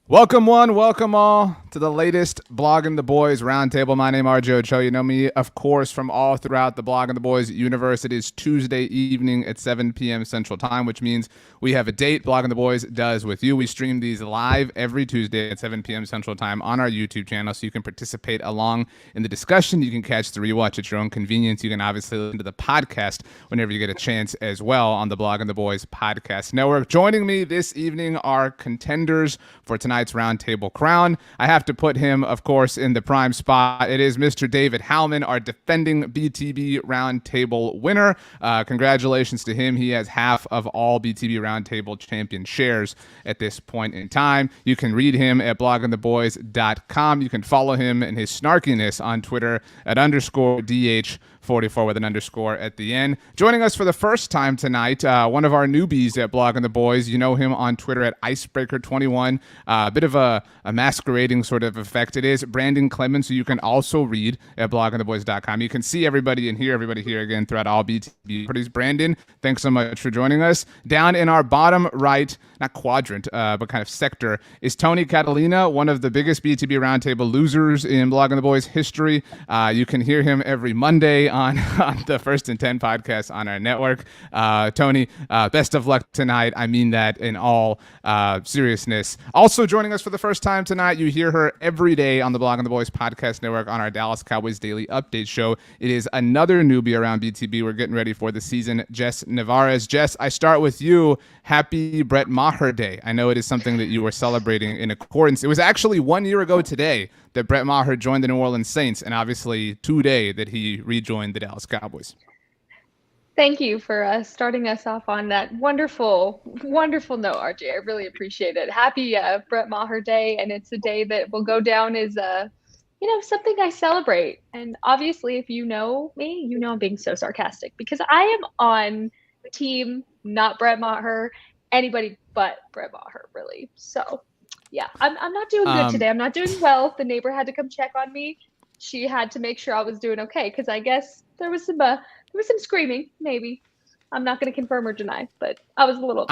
Welcome one, welcome all to the latest Blogging the Boys Roundtable. My name is RJ Ochoa. You know me, of course, from all throughout the Blogging the Boys universe. It is Tuesday evening at 7 p.m. Central Time, which means we have a date Blogging the Boys does with you. We stream these live every Tuesday at 7 p.m. Central Time on our YouTube channel, so you can participate along in the discussion. You can catch the rewatch at your own convenience. You can obviously listen to the podcast whenever you get a chance as well on the Blogging the Boys podcast network. Joining me this evening are contenders for tonight's Roundtable crown. I have to put him, of course, in the prime spot. It is Mr. David Howman, our defending BTB Roundtable winner. Congratulations to him. He has half of all BTB Roundtable champion shares at this point in time. You can read him at bloggingtheboys.com. You can follow him and his snarkiness on Twitter at _DH44 with an underscore at the end. Joining us for the first time tonight, one of our newbies at Blogging the Boys. You know him on Twitter at Icebreaker21. A bit of a masquerading sort of effect. It is Brandon Clements, who you can also read at bloggingtheboys.com. You can see everybody and hear everybody here again throughout all BTB parties. Brandon, thanks so much for joining us. Down in our bottom right, not quadrant, but kind of sector, is Tony Catalina, one of the biggest BTB Roundtable losers in Blogging the Boys history. You can hear him every Monday on the First and 10 podcast on our network. Tony, best of luck tonight. I mean that in all seriousness. Also joining us for the first time tonight, you hear her every day on the Blogging the Boys podcast network on our Dallas Cowboys daily update show. It is another newbie around BTB. We're getting ready for the season, Jess Nevarez. Jess, I start with you. Happy Brett Maher Day. I know it is something that you were celebrating in accordance. It was actually 1 year ago today that Brett Maher joined the New Orleans Saints, and obviously today that he rejoined the Dallas Cowboys. Thank you for starting us off on that wonderful, wonderful note, RJ. I really appreciate it. Happy Brett Maher Day, and it's a day that will go down as something I celebrate. And obviously, if you know me, you know I'm being so sarcastic because I am on team not Brett Maher, anybody but Brett Maher, really. So yeah, I'm not doing good today. I'm not doing well. The neighbor had to come check on me. She had to make sure I was doing okay because I guess there was some screaming. Maybe I'm not going to confirm or deny, but I was a little.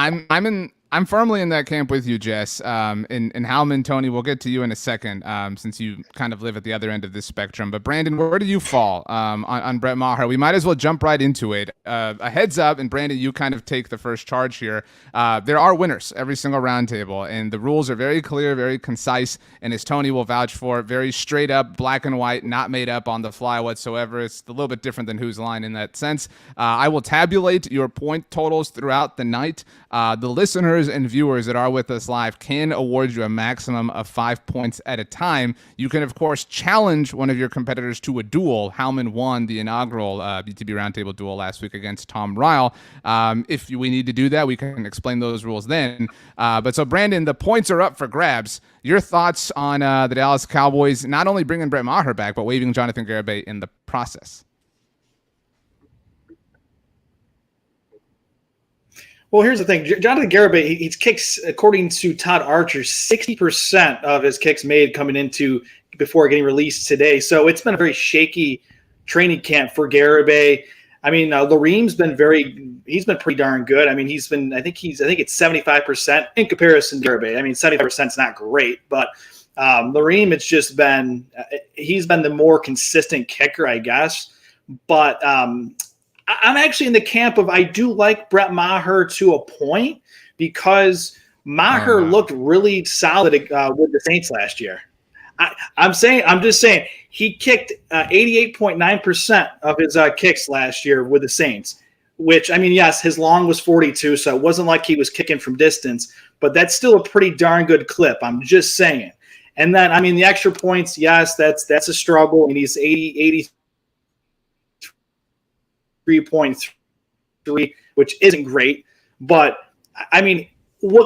I'm firmly in that camp with you, Jess. And Howman, Tony, we'll get to you in a second, since you kind of live at the other end of this spectrum. But Brandon, where do you fall on Brett Maher? We might as well jump right into it. A heads up, and Brandon, you kind of take the first charge here. There are winners every single roundtable, and the rules are very clear, very concise, and as Tony will vouch for, very straight up, black and white, not made up on the fly whatsoever. It's a little bit different than Who's Line in that sense. I will tabulate your point totals throughout the night. The listeners and viewers that are with us live can award you a maximum of 5 points at a time. You can, of course, challenge one of your competitors to a duel. Howman won the inaugural BTB Roundtable duel last week against Tom Ryle. If we need to do that, we can explain those rules then. But so, Brandon, the points are up for grabs. Your thoughts on the Dallas Cowboys not only bringing Brett Maher back, but waiving Jonathan Garibay in the process? Well, here's the thing. Jonathan Garibay, he kicks, according to Todd Archer, 60% of his kicks made coming into before getting released today. So it's been a very shaky training camp for Garibay. I mean, Lareem's been he's been pretty darn good. I mean, I think it's 75% in comparison to Garibay. I mean, 75% is not great, but Lareem, it's just been, he's been the more consistent kicker, I guess. But, I'm actually in the camp of I do like Brett Maher to a point because Maher looked really solid with the Saints last year. I'm just saying he kicked 88.9% of his kicks last year with the Saints, which, I mean, yes, his long was 42, so it wasn't like he was kicking from distance, but that's still a pretty darn good clip. I'm just saying. And then, I mean, the extra points, yes, that's a struggle. I mean, he's 83.3, which isn't great, but I mean, we're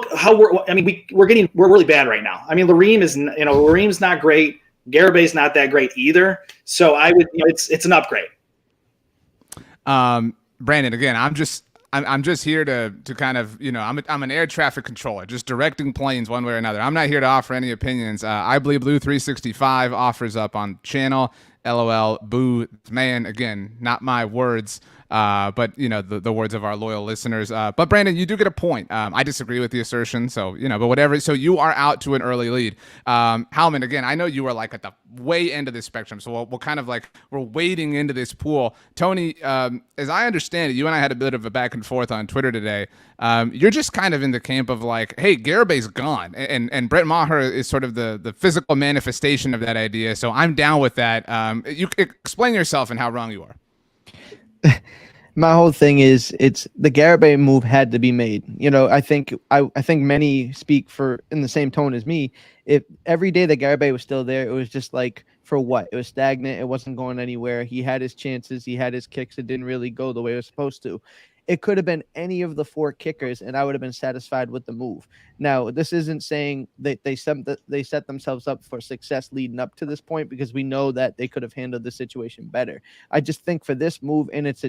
really bad right now. I mean, Lareem's not great. Garibay's not that great either. So I would, it's an upgrade. Brandon, again, I'm just here to kind of, I'm an air traffic controller, just directing planes one way or another. I'm not here to offer any opinions. I believe Blue 365 offers up on channel. LOL, boo, man, again, not my words. but the words of our loyal listeners. But Brandon, you do get a point. I disagree with the assertion, so but whatever. So you are out to an early lead. Howman, again, I know you were like at the way end of the spectrum, so we'll kind of like we're wading into this pool. Tony, as I understand it, you and I had a bit of a back and forth on Twitter today. You're just kind of in the camp of like, hey, Garabay's gone, and Brett Maher is sort of the physical manifestation of that idea. So I'm down with that. You explain yourself and how wrong you are. My whole thing is it's the Garabay move had to be made. I think many speak for in the same tone as me. If every day that Garabay was still there, it was just like, for what? It was stagnant. It wasn't going anywhere. He had his chances. He had his kicks. It didn't really go the way it was supposed to. It could have been any of the 4 kickers, and I would have been satisfied with the move. Now, this isn't saying that they set themselves up for success leading up to this point, because we know that they could have handled the situation better. I just think for this move in its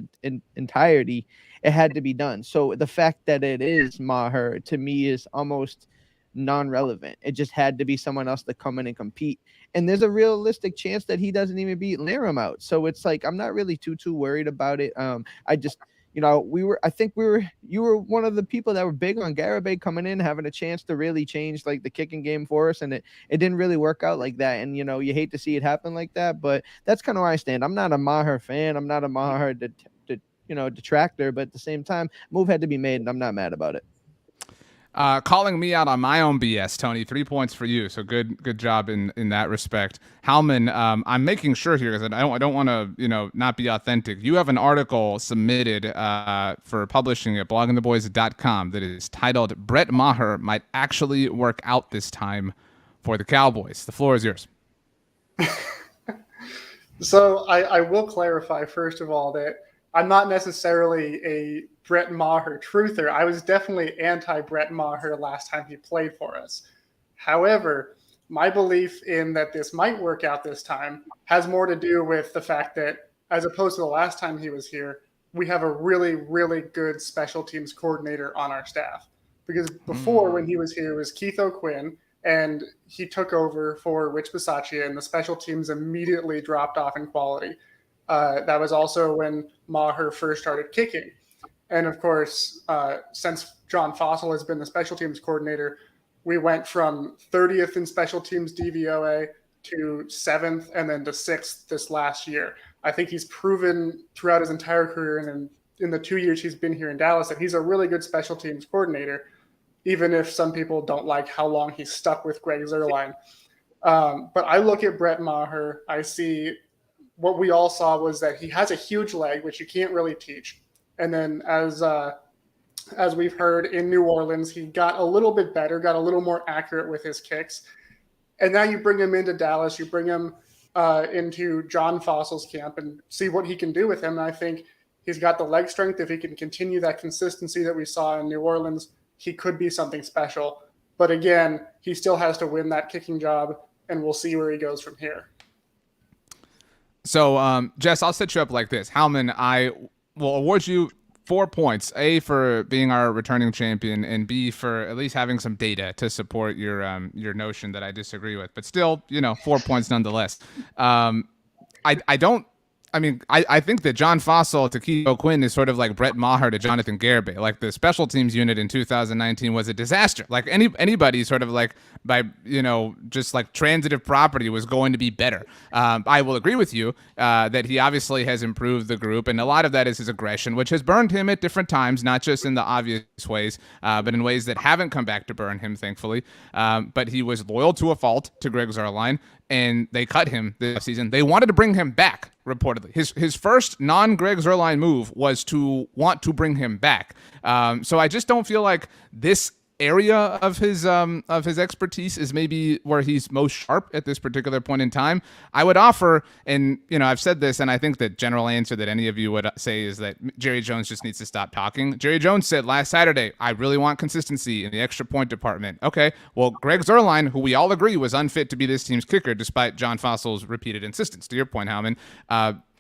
entirety, it had to be done. So the fact that it is Maher, to me, is almost non-relevant. It just had to be someone else to come in and compete. And there's a realistic chance that he doesn't even beat Lamb out. So it's like, I'm not really too worried about it. I just... you were one of the people that were big on Garabay coming in, having a chance to really change like the kicking game for us. And it didn't really work out like that. And, you hate to see it happen like that, but that's kind of where I stand. I'm not a Maher fan. I'm not a Maher detractor, but at the same time, move had to be made and I'm not mad about it. Calling me out on my own BS, Tony. 3 points for you. So good job in that respect. Howman, I'm making sure here because I don't want to not be authentic. You have an article submitted for publishing at bloggingtheboys.com that is titled "Brett Maher might actually work out this time for the Cowboys." The floor is yours. So I will clarify first of all that I'm not necessarily a Brett Maher truther. I was definitely anti-Brett Maher last time he played for us. However, my belief in that this might work out this time has more to do with the fact that, as opposed to the last time he was here, we have a really, really good special teams coordinator on our staff. Because before, when he was here, it was Keith O'Quinn, and he took over for Rich Bisaccia, and the special teams immediately dropped off in quality. That was also when Maher first started kicking. And of course, since John Fossil has been the special teams coordinator, we went from 30th in special teams DVOA to 7th and then to 6th this last year. I think he's proven throughout his entire career and in the 2 years he's been here in Dallas that he's a really good special teams coordinator, even if some people don't like how long he's stuck with Greg Zuerlein. But I look at Brett Maher, I see what we all saw was that he has a huge leg, which you can't really teach. And then as we've heard in New Orleans, he got a little bit better, got a little more accurate with his kicks. And now you bring him into Dallas, you bring him into John Fossil's camp and see what he can do with him. And I think he's got the leg strength. If he can continue that consistency that we saw in New Orleans, he could be something special. But again, he still has to win that kicking job, and we'll see where he goes from here. So, Jess, I'll set you up like this. Howman, I will award you 4 points, A, for being our returning champion, and B, for at least having some data to support your notion that I disagree with. But still, 4 points nonetheless. I think that John Fossil to Keith O'Quinn is sort of like Brett Maher to Jonathan Garabay. Like the special teams unit in 2019 was a disaster. Like anybody sort of like by, just like transitive property was going to be better. I will agree with you that he obviously has improved the group, and a lot of that is his aggression, which has burned him at different times, not just in the obvious ways, but in ways that haven't come back to burn him, thankfully. But he was loyal to a fault to Greg Zuerlein, and they cut him this season. They wanted to bring him back, reportedly. His first non-Greg Zuerlein move was to want to bring him back. So I just don't feel like this area of his expertise is maybe where he's most sharp at this particular point in time. I would offer, and I've said this, and I think the general answer that any of you would say is that Jerry Jones just needs to stop talking. Jerry Jones said last Saturday, I really want consistency in the extra point department. Okay, well, Greg Zuerlein, who we all agree was unfit to be this team's kicker, despite John Fossil's repeated insistence. To your point, Howman,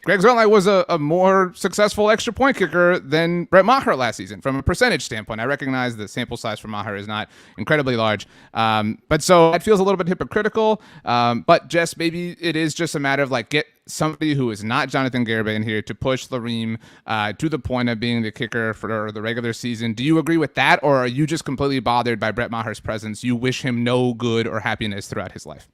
Greg Zuerlein was a more successful extra point kicker than Brett Maher last season from a percentage standpoint. I recognize the sample size for Maher is not incredibly large. But so it feels a little bit hypocritical. But Jess, maybe it is just a matter of like get somebody who is not Jonathan Garibay in here to push Lareem to the point of being the kicker for the regular season. Do you agree with that? Or are you just completely bothered by Brett Maher's presence? You wish him no good or happiness throughout his life?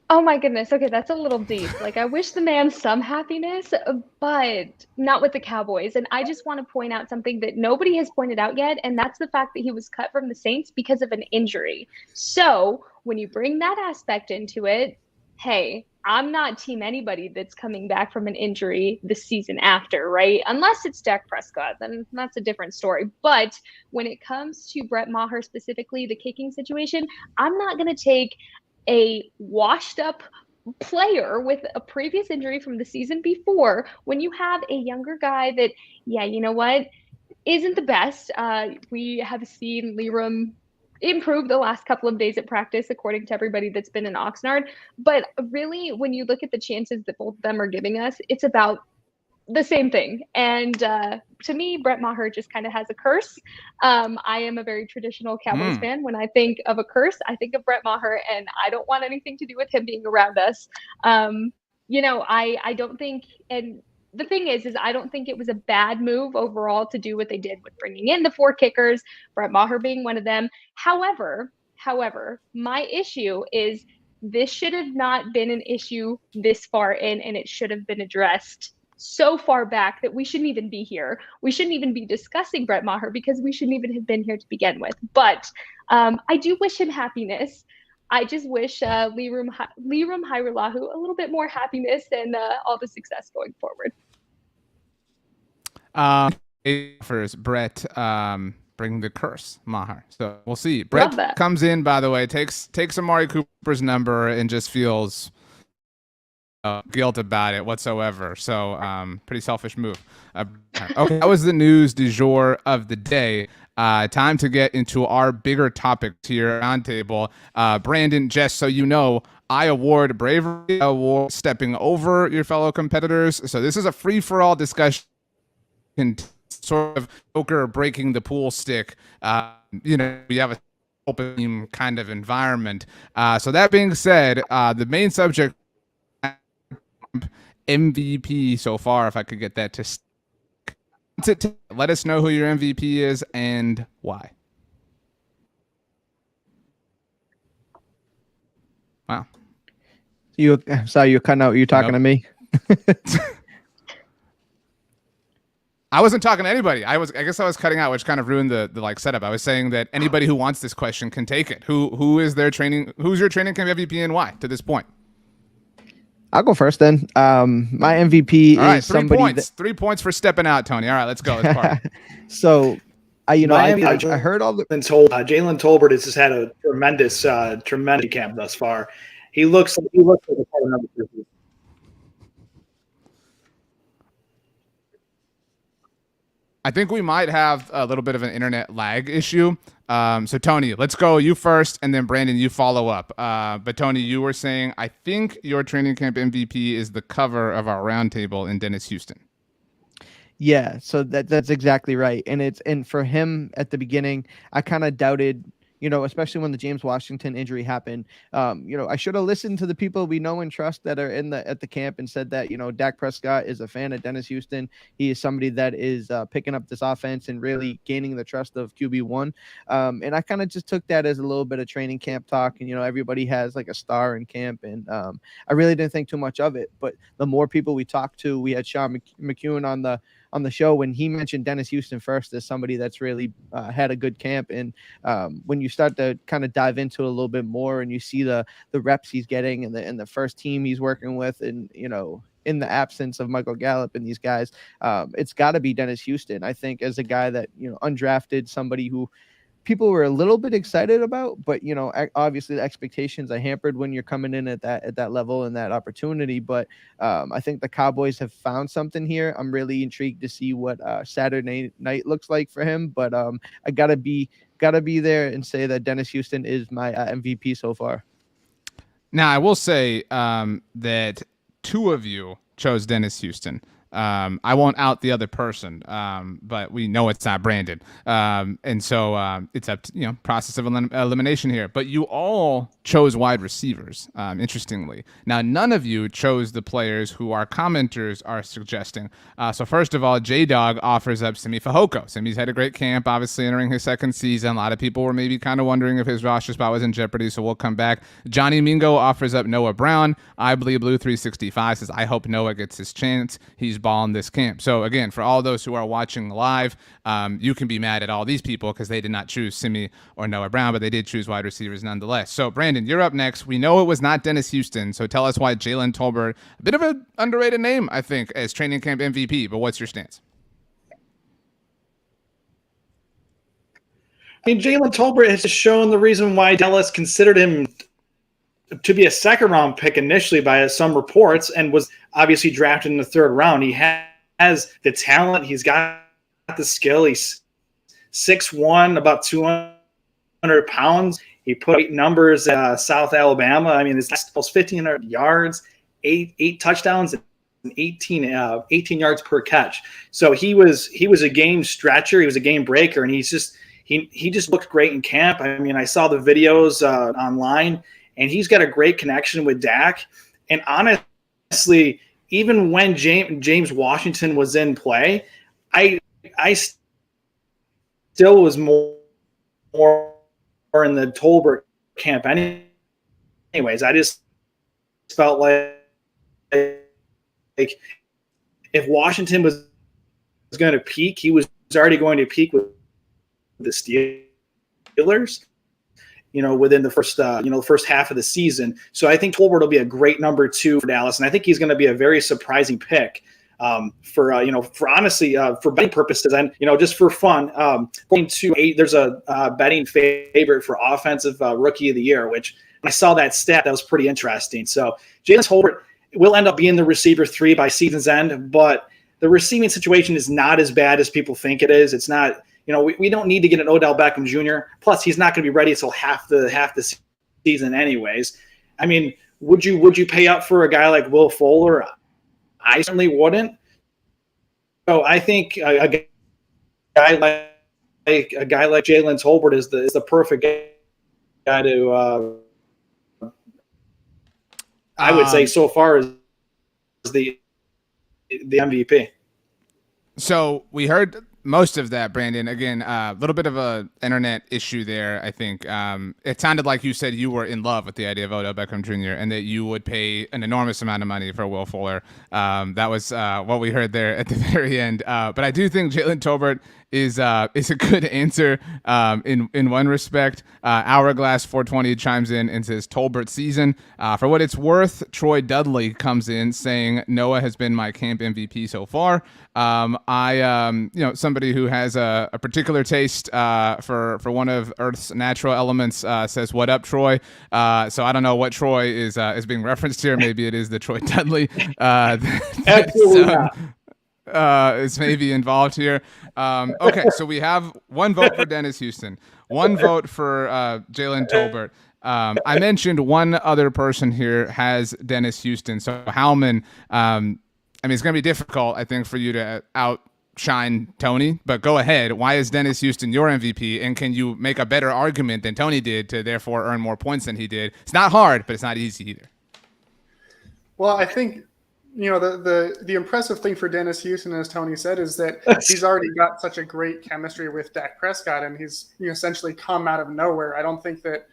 Oh my goodness. Okay, that's a little deep. Like, I wish the man some happiness, but not with the Cowboys. And I just want to point out something that nobody has pointed out yet, and that's the fact that he was cut from the Saints because of an injury. So when you bring that aspect into it, hey, I'm not team anybody that's coming back from an injury the season after, right? Unless it's Dak Prescott, then that's a different story. But when it comes to Brett Maher specifically, the kicking situation, I'm not going to take a washed up player with a previous injury from the season before when you have a younger guy that, yeah, you know what, isn't the best. We have seen Liam improve the last couple of days at practice, according to everybody that's been in Oxnard. But really, when you look at the chances that both of them are giving us, it's about the same thing. And to me, Brett Maher just kind of has a curse. I am a very traditional Cowboys fan. When I think of a curse, I think of Brett Maher, and I don't want anything to do with him being around us. I don't think, and the thing is I don't think it was a bad move overall to do what they did with bringing in the 4 kickers, Brett Maher being one of them. However, my issue is this should have not been an issue this far in, and it should have been addressed so far back that we shouldn't even be here. We shouldn't even be discussing Brett Maher because we shouldn't even have been here to begin with. But I do wish him happiness. I just wish Liam Hajrullahu a little bit more happiness and all the success going forward. Offers Brett bring the curse Maher. So we'll see. Brett comes in, by the way, takes Amari Cooper's number and just feels guilt about it whatsoever. So pretty selfish move. Okay, that was the news du jour of the day. Time to get into our bigger topics here on Roundtable. Brandon, Jess, so you know, I award bravery, I award stepping over your fellow competitors. So this is a free-for-all discussion, sort of poker breaking the pool stick. We have a open kind of environment. So that being said, the main subject, MVP so far, if I could get that to let us know who your MVP is and why. Wow. You're cutting out. You're talking to me. I wasn't talking to anybody. I guess I was cutting out, which kind of ruined the like setup. I was saying that anybody who wants this question can take it. Who's your training camp MVP and why to this point? I'll go first then. My MVP is somebody. 3 points for stepping out, Tony. All right, let's go. Let's party. So, I heard all the. Jalen Tolbert has just had a tremendous camp thus far. He looks like a part of number 2. I think we might have a little bit of an internet lag issue. So Tony, let's go. You first, and then Brandon, you follow up. But Tony, you were saying, I think your training camp MVP is the cover of our roundtable in Dennis Houston. Yeah, so that's exactly right. And for him at the beginning, I kind of doubted, especially when the James Washington injury happened. I should have listened to the people we know and trust that are at the camp and said that, Dak Prescott is a fan of Dennis Houston. He is somebody that is picking up this offense and really gaining the trust of QB1. And I kind of just took that as a little bit of training camp talk. And, everybody has like a star in camp. And I really didn't think too much of it. But the more people we talked to, we had Sean McEwen on the show when he mentioned Dennis Houston first as somebody that's really had a good camp. And when you start to kind of dive into it a little bit more and you see the reps he's getting and the first team he's working with, and in the absence of Michael Gallup and these guys, it's got to be Dennis Houston. I think as a guy that undrafted, somebody who people were a little bit excited about, but obviously the expectations are hampered when you're coming in at that level and that opportunity. But I think the Cowboys have found something here. I'm really intrigued to see what Saturday night looks like for him. But I gotta be there and say that Dennis Houston is my MVP so far. Now I will say that 2 of you chose Dennis Houston. I won't out the other person, but we know it's not Brandon. And so it's up to, process of elimination here. But you all chose wide receivers, interestingly. Now, none of you chose the players who our commenters are suggesting. So first of all, J-Dog offers up Simi Fehoko. Simi's had a great camp, obviously entering his second season. A lot of people were maybe kind of wondering if his roster spot was in jeopardy, so we'll come back. Johnny Mingo offers up Noah Brown. I Believe Blue 365 says, I hope Noah gets his chance. He's balling this camp. So again, for all those who are watching live, you can be mad at all these people because they did not choose Simi or Noah Brown, but they did choose wide receivers nonetheless. So Brandon, you're up next. We know it was not Dennis Houston, so tell us why Jalen Tolbert, a bit of an underrated name, I think, as training camp MVP, but what's your stance? I mean, Jalen Tolbert has shown the reason why Dallas considered him to be a second-round pick initially by some reports, and was obviously drafted in the third round. He has the talent. He's got the skill. He's 6'1", about 200 pounds. He put 8 numbers at South Alabama. I mean, his last was 1,500 yards, eight touchdowns, and 18 yards per catch. So he was a game stretcher. He was a game breaker, and he just looked great in camp. I mean, I saw the videos online, and he's got a great connection with Dak. And honestly, even when James Washington was in play, I still was more in the Tolbert camp. Anyways, I just felt like if Washington was going to peak, he was already going to peak with the Steelers, within the first half of the season. So I think Tolbert will be a great number 2 for Dallas, and I think he's going to be a very surprising pick for betting purposes and just for fun. There's a betting favorite for offensive rookie of the year, which when I saw that stat, that was pretty interesting. So Jalen Tolbert will end up being the receiver 3 by season's end, but the receiving situation is not as bad as people think it is. It's not. We don't need to get an Odell Beckham Jr. Plus, he's not going to be ready until half the season, anyways. I mean, would you pay up for a guy like Will Fuller? I certainly wouldn't. So I think a guy like Jalen Tolbert is the perfect guy to. I would say so far is the MVP. So we heard most of that, Brandon. Again, a little bit of a internet issue there, I think. It sounded like you said you were in love with the idea of Odell Beckham Jr. and that you would pay an enormous amount of money for Will Fuller. That was what we heard there at the very end. But I do think Jalen Tolbert is a good answer in one respect. Hourglass 420 chimes in and says Tolbert season. For what it's worth, Troy Dudley comes in saying Noah has been my camp MVP so far. Somebody who has a particular taste for one of Earth's natural elements says, "What up, Troy?" So I don't know what Troy is being referenced here. Maybe it is the Troy Dudley. Absolutely not. Is maybe involved here. Okay, so we have one vote for Dennis Houston, one vote for Jalen Tolbert. I mentioned one other person here has Dennis Houston. So Howman, it's going to be difficult, I think, for you to outshine Tony, but go ahead. Why is Dennis Houston your MVP, and can you make a better argument than Tony did to therefore earn more points than he did? It's not hard, but it's not easy either. Well, I think the impressive thing for Dennis Houston, as Tony said, is that he's already got such a great chemistry with Dak Prescott, and he's essentially come out of nowhere. I don't think that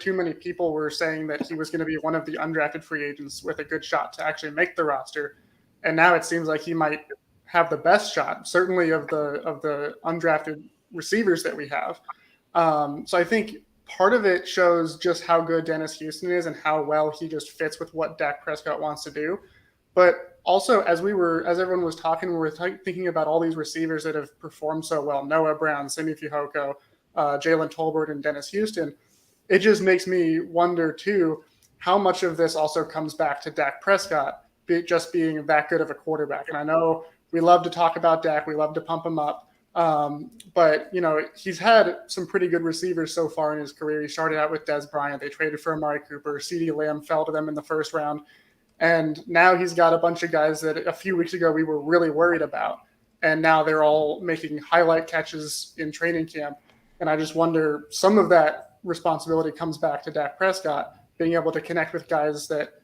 too many people were saying that he was going to be one of the undrafted free agents with a good shot to actually make the roster, and now it seems like he might have the best shot, certainly of the undrafted receivers that we have. So I think part of it shows just how good Dennis Houston is and how well he just fits with what Dak Prescott wants to do. But also, as everyone was talking, we were thinking about all these receivers that have performed so well: Noah Brown, Simi Fehoko, Jalen Tolbert, and Dennis Houston. It just makes me wonder too how much of this also comes back to Dak Prescott just being that good of a quarterback. And I know we love to talk about Dak, we love to pump him up. But he's had some pretty good receivers so far in his career. He started out with Des Bryant. They traded for Amari Cooper. CeeDee Lamb fell to them in the first round. And now he's got a bunch of guys that a few weeks ago we were really worried about. And now they're all making highlight catches in training camp. And I just wonder, some of that responsibility comes back to Dak Prescott being able to connect with guys that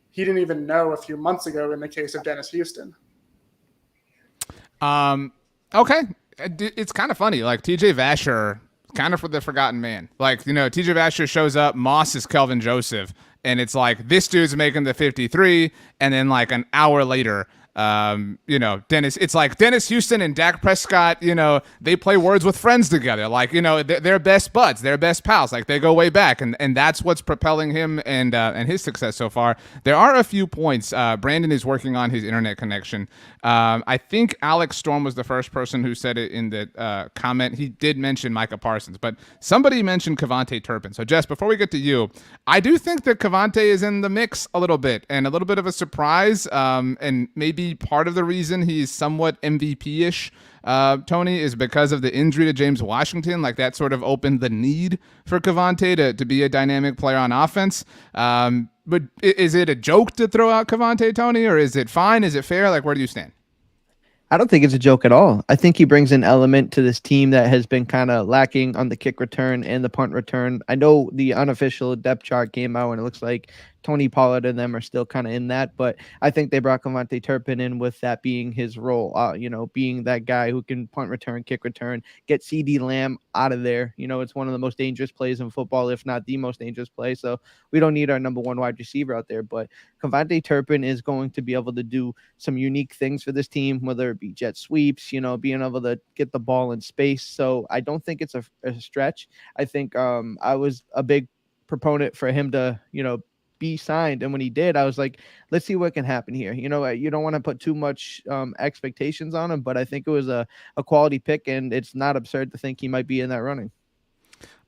he didn't even know a few months ago in the case of Dennis Houston. Okay. It's kind of funny. Like TJ Vasher, kind of for the forgotten man. Like, TJ Vasher shows up, Moss is Kelvin Joseph, and it's like, this dude's making the 53, and then like an hour later, Dennis, it's like Dennis Houston and Dak Prescott, they play Words with Friends together. Like, they're best buds, they're best pals. Like, they go way back, and that's what's propelling him and his success so far. There are a few points. Brandon is working on his internet connection. I think Alex Storm was the first person who said it in the comment. He did mention Micah Parsons, but somebody mentioned Kevontae Turpin. So, Jess, before we get to you, I do think that Kevontae is in the mix a little bit, and a little bit of a surprise, and maybe part of the reason he's somewhat MVP-ish, Tony, is because of the injury to James Washington. Like, that sort of opened the need for Kevontae to be a dynamic player on offense. But is it a joke to throw out Kevontae, Tony, or is it fine? Is it fair? Like, where do you stand? I don't think it's a joke at all. I think he brings an element to this team that has been kind of lacking on the kick return and the punt return. I know the unofficial depth chart came out and it looks like Tony Pollard and them are still kind of in that, but I think they brought Kevontae Turpin in with that being his role, being that guy who can punt return, kick return, get CeeDee Lamb out of there. It's one of the most dangerous plays in football, if not the most dangerous play. So we don't need our number one wide receiver out there, but Kevontae Turpin is going to be able to do some unique things for this team, whether it be jet sweeps, being able to get the ball in space. So I don't think it's a stretch. I think I was a big proponent for him to, be signed, and when he did, I was like, let's see what can happen here. You don't want to put too much expectations on him, but I think it was a quality pick, and it's not absurd to think he might be in that running.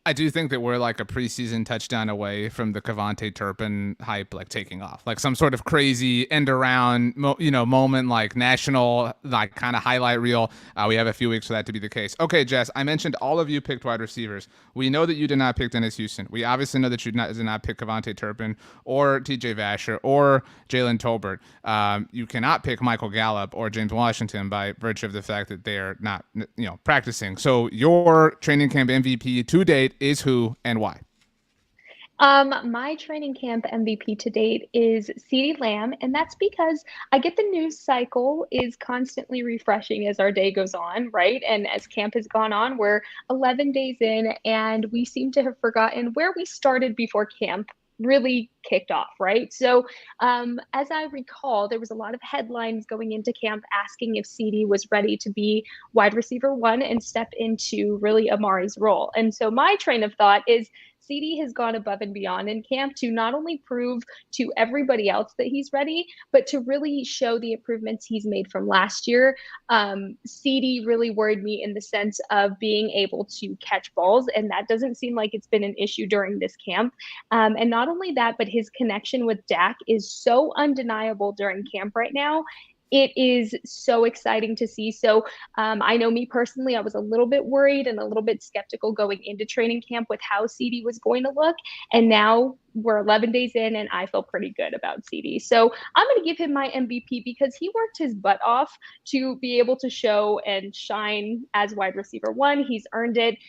I do think that we're like a preseason touchdown away from the Kevontae Turpin hype, like taking off, like some sort of crazy end around, moment, like national, like kind of highlight reel. We have a few weeks for that to be the case. Okay, Jess, I mentioned all of you picked wide receivers. We know that you did not pick Dennis Houston. We obviously know that you did not pick Kevontae Turpin or TJ Vasher or Jalen Tolbert. You cannot pick Michael Gallup or James Washington by virtue of the fact that they're not, practicing. So your training camp MVP to date is who and why? My training camp MVP to date is CeeDee Lamb, and that's because I get the news cycle is constantly refreshing as our day goes on, right? And as camp has gone on, we're 11 days in, and we seem to have forgotten where we started before camp really kicked off, right? So as I recall, there was a lot of headlines going into camp asking if CeeDee was ready to be wide receiver one and step into really Amari's role. And so my train of thought is CeeDee has gone above and beyond in camp to not only prove to everybody else that he's ready, but to really show the improvements he's made from last year. CeeDee really worried me in the sense of being able to catch balls, and that doesn't seem like it's been an issue during this camp. And not only that, but his connection with Dak is so undeniable during camp right now. It is so exciting to see. So I know me personally, I was a little bit worried and a little bit skeptical going into training camp with how CeeDee was going to look. And now we're 11 days in and I feel pretty good about CeeDee. So I'm going to give him my MVP because he worked his butt off to be able to show and shine as wide receiver one. He's earned it.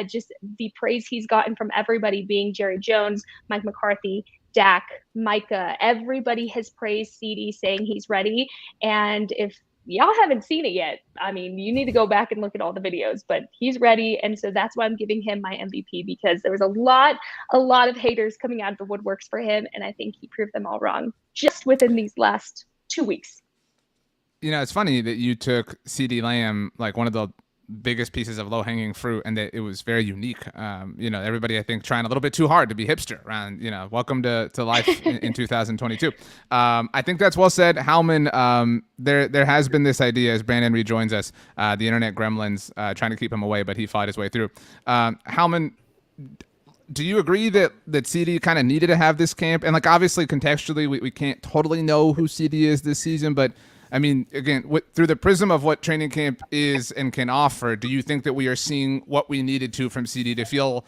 Just the praise he's gotten from everybody being Jerry Jones, Mike McCarthy, Dak, Micah, everybody has praised CeeDee saying he's ready. And if y'all haven't seen it yet, I mean, you need to go back and look at all the videos, but he's ready. And so that's why I'm giving him my MVP, because there was a lot of haters coming out of the woodworks for him. And I think he proved them all wrong just within these last 2 weeks. It's funny that you took CeeDee Lamb, like one of the biggest pieces of low-hanging fruit, and that it was very unique. Everybody, I think, trying a little bit too hard to be hipster around, welcome to life in 2022. I think that's well said. Howman, there has been this idea, as Brandon rejoins us, the internet gremlins trying to keep him away, but he fought his way through. Howman, do you agree that CeeDee kind of needed to have this camp? And, like, obviously, contextually, we can't totally know who CeeDee is this season, but I mean, again, through the prism of what training camp is and can offer, do you think that we are seeing what we needed to from CeeDee to feel,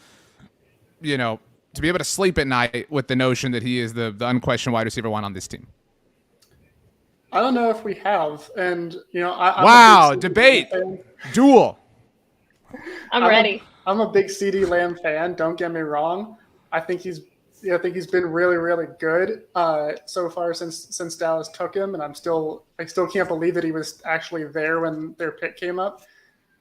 to be able to sleep at night with the notion that he is the unquestioned wide receiver one on this team? I don't know if we have, and I'm Wow, a big debate, CeeDee Lamb duel. I'm ready. I'm a big CeeDee Lamb fan. Don't get me wrong. I think he's been really, really good so far since Dallas took him, and I still can't believe that he was actually there when their pick came up.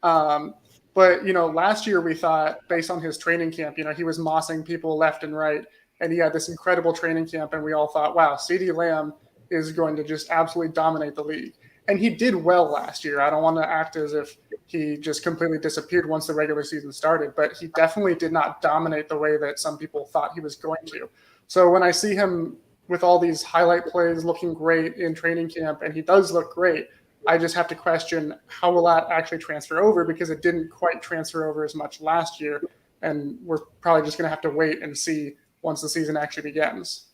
But last year we thought, based on his training camp, he was mossing people left and right, and he had this incredible training camp, and we all thought, wow, CeeDee Lamb is going to just absolutely dominate the league. And he did well last year. I don't want to act as if he just completely disappeared once the regular season started, but he definitely did not dominate the way that some people thought he was going to. So when I see him with all these highlight plays looking great in training camp, and he does look great, I just have to question how will that actually transfer over, because it didn't quite transfer over as much last year. And we're probably just going to have to wait and see once the season actually begins.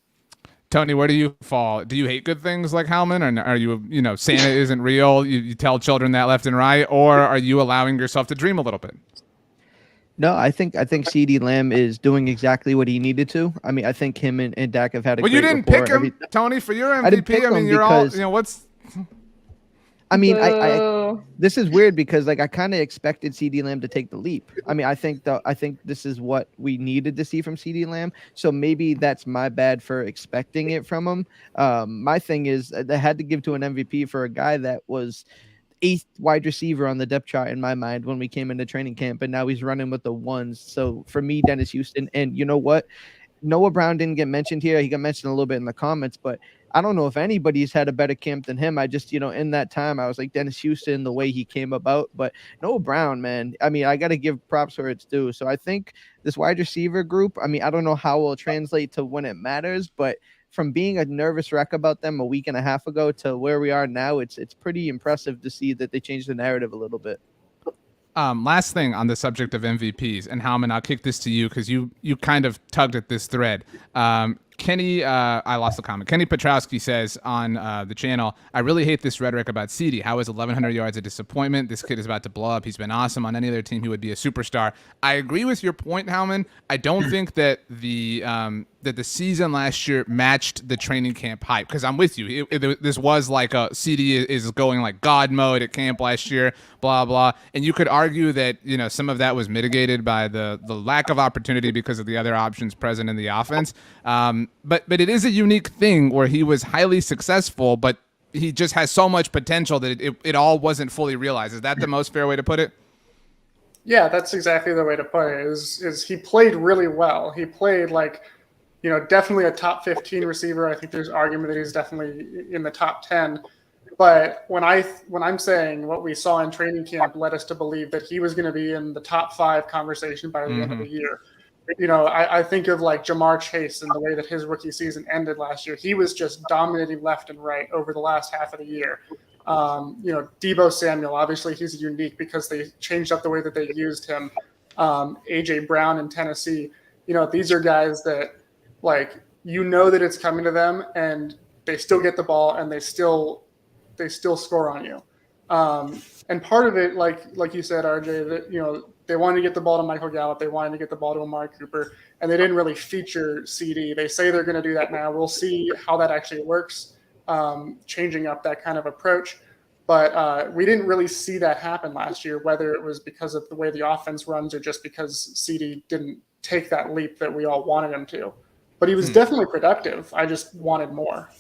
Tony, where do you fall? Do you hate good things like Howman, or are you, Santa isn't real? You tell children that left and right, or are you allowing yourself to dream a little bit? No, I think CeeDee Lamb is doing exactly what he needed to. I mean, I think him and Dak have had a Well, great you didn't rapport. pick him, Tony, for your MVP. I didn't pick I mean, him you're all, because- what's... I mean, I Boo. this is weird because I kind of expected CeeDee Lamb to take the leap. I mean, I think this is what we needed to see from CeeDee Lamb. So maybe that's my bad for expecting it from him. My thing is I had to give to an MVP for a guy that was 8th wide receiver on the depth chart in my mind when we came into training camp, and now he's running with the ones. So for me, Dennis Houston, and you know what? Noah Brown didn't get mentioned here. He got mentioned a little bit in the comments, but I don't know if anybody's had a better camp than him. I just, in that time, I was like Dennis Houston, the way he came about. But Noah Brown, man, I mean, I got to give props where it's due. So I think this wide receiver group, I mean, I don't know how it will translate to when it matters, but from being a nervous wreck about them a week and a half ago to where we are now, it's pretty impressive to see that they changed the narrative a little bit. Last thing on the subject of MVPs, and Howman, I'll kick this to you because you kind of tugged at this thread. Kenny, I lost the comment. Kenny Petrowski says on the channel, I really hate this rhetoric about CeeDee. How is 1,100 yards a disappointment? This kid is about to blow up. He's been awesome. On any other team, he would be a superstar. I agree with your point, Howman. I don't think that the season last year matched the training camp hype, because I'm with you. This was like a CeeDee is going like God mode at camp last year, blah, blah. And you could argue that, some of that was mitigated by the lack of opportunity because of the other options present in the offense. But it is a unique thing where he was highly successful, but he just has so much potential that it all wasn't fully realized. Is that the most fair way to put it? Yeah, that's exactly the way to put it. Is he played really well. He played like, definitely a top 15 receiver. I think there's argument that he's definitely in the top 10. But when I'm saying what we saw in training camp led us to believe that he was going to be in the top 5 conversation by the end of the year. I think of like Jamar Chase and the way that his rookie season ended last year. He was just dominating left and right over the last half of the year. Deebo Samuel, obviously he's unique because they changed up the way that they used him. A.J. Brown in Tennessee. These are guys that, like, that it's coming to them, and they still get the ball and they still score on you. And part of it, like you said, RJ, that they wanted to get the ball to Michael Gallup, they wanted to get the ball to Amari Cooper, and they didn't really feature CeeDee. They say they're going to do that now. We'll see how that actually works, changing up that kind of approach. But we didn't really see that happen last year, whether it was because of the way the offense runs or just because CeeDee didn't take that leap that we all wanted him to. But he was definitely productive. I just wanted more.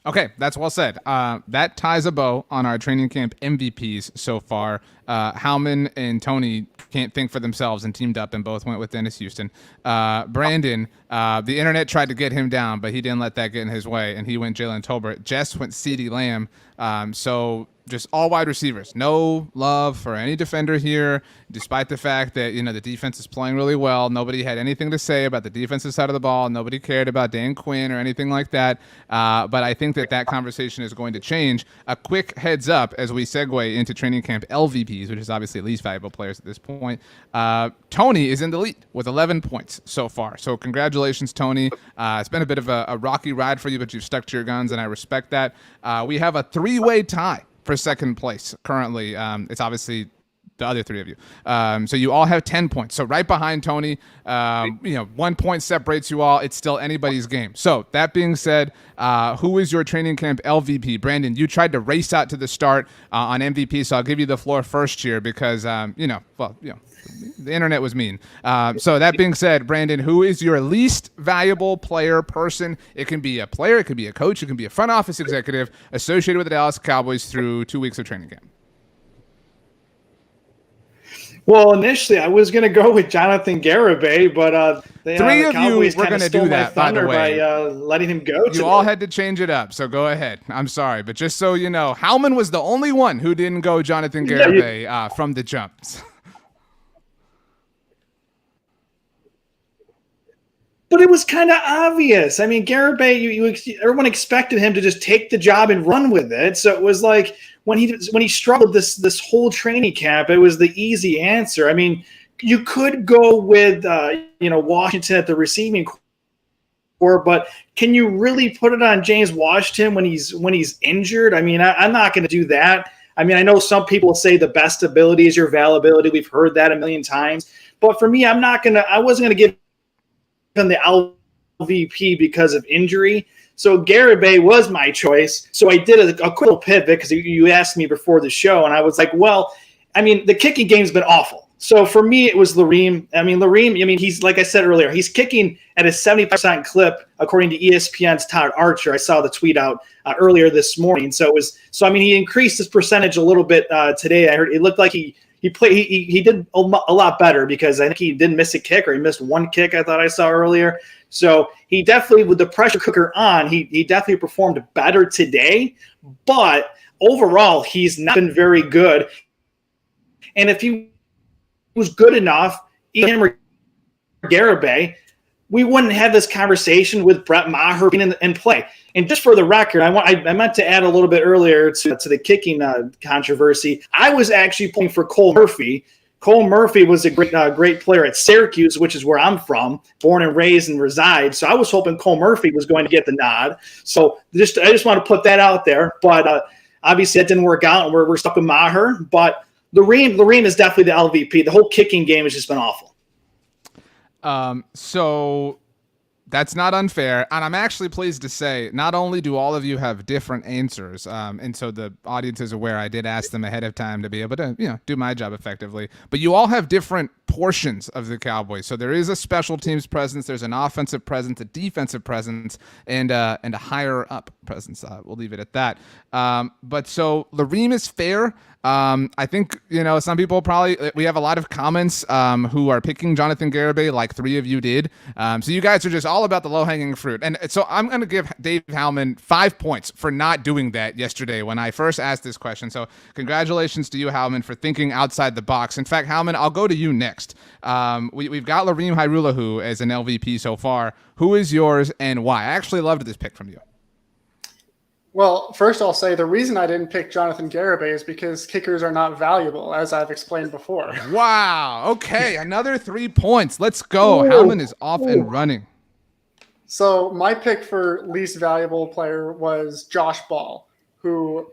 Okay, that's well said. That ties a bow on our training camp MVPs so far. Howman and Tony can't think for themselves and teamed up and both went with Dennis Houston. Brandon, the internet tried to get him down, but he didn't let that get in his way, and he went Jalen Tolbert. Jess went CeeDee Lamb. So just all wide receivers. No love for any defender here, despite the fact that, the defense is playing really well. Nobody had anything to say about the defensive side of the ball. Nobody cared about Dan Quinn or anything like that. But I think that conversation is going to change. A quick heads up as we segue into training camp LVPs, which is obviously least valuable players at this point. Tony is in the lead with 11 points so far. So congratulations, Tony. It's been a bit of a rocky ride for you, but you've stuck to your guns, and I respect that. We have a 3-way tie for second place currently. It's obviously the other three of you. So you all have 10 points. So right behind Tony, 1 point separates you all. It's still anybody's game. So that being said, who is your training camp LVP? Brandon, you tried to race out to the start on MVP, so I'll give you the floor first here because, the internet was mean. So that being said, Brandon, who is your least valuable player person? It can be a player, it can be a coach, it can be a front office executive associated with the Dallas Cowboys through 2 weeks of training camp. Well, initially I was going to go with Jonathan Garibay, but three of you were going to do that, by the way. By letting him go. You all had to change it up, so go ahead. I'm sorry, but just so you know, Howman was the only one who didn't go Jonathan Garibay from the jumps. But it was kind of obvious. I mean, Garibay, everyone expected him to just take the job and run with it. So it was like when he struggled this whole training camp, it was the easy answer. I mean, you could go with Washington at the receiving core, but can you really put it on James Washington when he's injured? I mean, I'm not going to do that. I mean, I know some people say the best ability is your availability. We've heard that a million times. But for me, I wasn't going to give him the LVP because of injury. So Garibay was my choice. So I did a quick little pivot because you asked me before the show, and I was like, well, I mean, the kicking game's been awful. So for me, it was Lareem. He's, like I said earlier, he's kicking at a 70% clip, according to ESPN's Todd Archer. I saw the tweet out earlier this morning. He increased his percentage a little bit today. I heard it looked like he did a lot better because I think he didn't miss a kick, or he missed one kick I thought I saw earlier. So he definitely, with the pressure cooker on, he definitely performed better today. But overall, he's not been very good. And if he was good enough, either him or Garibay, we wouldn't have this conversation with Brett Maher being in play. And just for the record, I meant to add a little bit earlier to the kicking controversy. I was actually pulling for Cole Murphy. Cole Murphy was a great player at Syracuse, which is where I'm from, born and raised and reside. So I was hoping Cole Murphy was going to get the nod. So I just want to put that out there. But obviously that didn't work out, and we're stuck with Maher. But Lareem is definitely the LVP. The whole kicking game has just been awful. So that's not unfair. And I'm actually pleased to say, not only do all of you have different answers, and so the audience is aware, I did ask them ahead of time to be able to, do my job effectively, but you all have different portions of the Cowboys. So there is a special teams presence, there's an offensive presence, a defensive presence, and a higher up presence. We'll leave it at that. But so Lareem is fair. I think, some people we have a lot of comments who are picking Jonathan Garibay, like three of you did. So you guys are just all about the low-hanging fruit. And so I'm going to give Dave Howman 5 points for not doing that yesterday when I first asked this question. So congratulations to you, Howman, for thinking outside the box. In fact, Howman, I'll go to you next. We've got Lareem Hairulahu as an LVP so far. Who is yours and why? I actually loved this pick from you. Well, first I'll say the reason I didn't pick Jonathan Garibay is because kickers are not valuable, as I've explained before. Wow. Okay, another 3 points. Let's go. Howman is off and running. So my pick for least valuable player was Josh Ball, who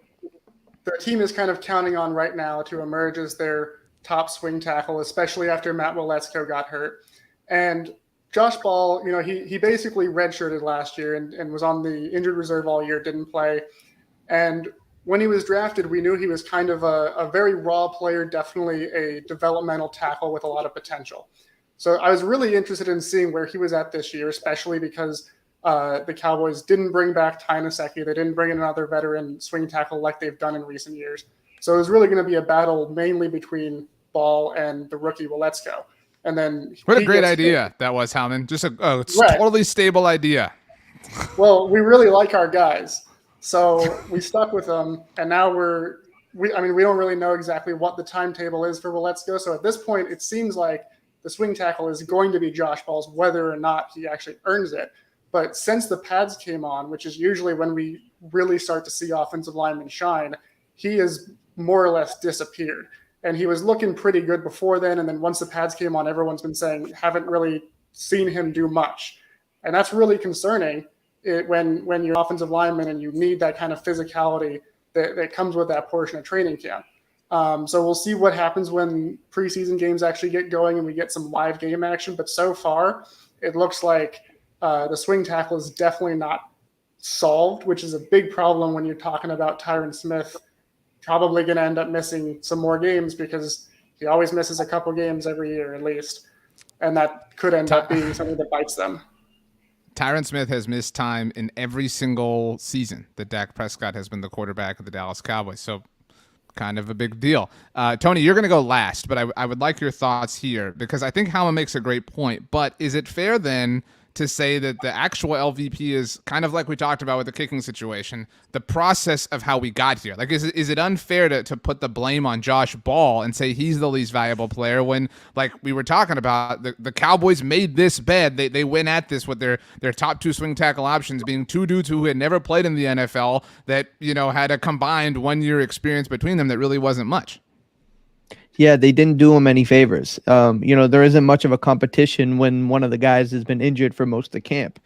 the team is kind of counting on right now to emerge as their top swing tackle, especially after Matt Waletzko got hurt. And Josh Ball, he basically redshirted last year and was on the injured reserve all year, didn't play. And when he was drafted, we knew he was kind of a very raw player, definitely a developmental tackle with a lot of potential. So I was really interested in seeing where he was at this year, especially because the Cowboys didn't bring back Ty Nsekhe. They didn't bring in another veteran swing tackle like they've done in recent years. So it was really going to be a battle mainly between Ball and the rookie Waletzko. And then what a great idea that was, Howman. Just a totally stable idea. Well, we really like our guys, so we stuck with them, and now we don't really know exactly what the timetable is for Waletzko. So at this point, it seems like the swing tackle is going to be Josh Ball's, whether or not he actually earns it. But since the pads came on, which is usually when we really start to see offensive linemen shine, he has more or less disappeared. And he was looking pretty good before then. And then once the pads came on, everyone's been saying, haven't really seen him do much. And that's really concerning when you're offensive lineman and you need that kind of physicality that comes with that portion of training camp. So we'll see what happens when preseason games actually get going and we get some live game action. But so far, it looks like the swing tackle is definitely not solved, which is a big problem when you're talking about Tyron Smith probably going to end up missing some more games because he always misses a couple games every year at least. And that could end up being something that bites them. Tyron Smith has missed time in every single season that Dak Prescott has been the quarterback of the Dallas Cowboys. So kind of a big deal. Tony, you're going to go last, but I would like your thoughts here because I think Howman makes a great point. But is it fair then to say that the actual LVP is kind of like we talked about with the kicking situation, the process of how we got here? Like, is it unfair to put the blame on Josh Ball and say he's the least valuable player when, like we were talking about, the Cowboys made this bed. They went at this with their top two swing tackle options being two dudes who had never played in the NFL that, had a combined 1 year experience between them that really wasn't much. Yeah, they didn't do him any favors. There isn't much of a competition when one of the guys has been injured for most of the camp.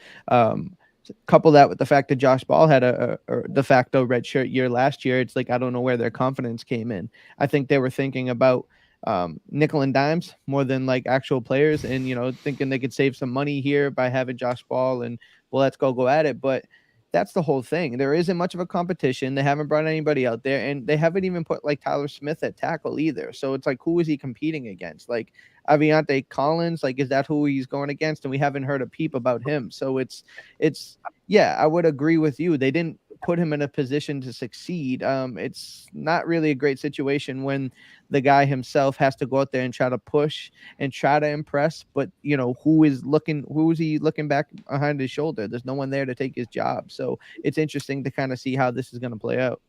Couple that with the fact that Josh Ball had a de facto redshirt year last year. It's like, I don't know where their confidence came in. I think they were thinking about nickel and dimes more than like actual players and, thinking they could save some money here by having Josh Ball and, well, let's go at it. But that's the whole thing. There isn't much of a competition. They haven't brought anybody out there, and they haven't even put like Tyler Smith at tackle either. So it's like, who is he competing against? Like Aviante Collins, like, is that who he's going against? And we haven't heard a peep about him. So it's yeah, I would agree with you. They didn't put him in a position to succeed. It's not really a great situation when the guy himself has to go out there and try to push and try to impress. But who is he looking back behind his shoulder? There's no one there to take his job. So it's interesting to kind of see how this is going to play out.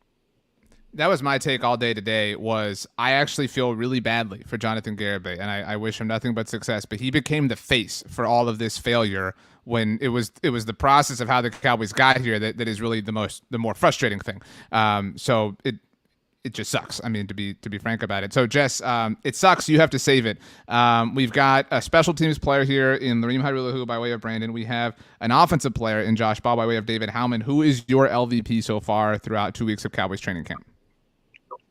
That was my take all day today. Was I actually feel really badly for Jonathan Garibay, and I wish him nothing but success. But he became the face for all of this failure when it was the process of how the Cowboys got here that is really the more frustrating thing. So it just sucks. I mean, to be frank about it. So Jess, it sucks. You have to save it. We've got a special teams player here in Lareem Hairulahu by way of Brandon. We have an offensive player in Josh Ball by way of David Howman. Who is your LVP so far throughout 2 weeks of Cowboys training camp?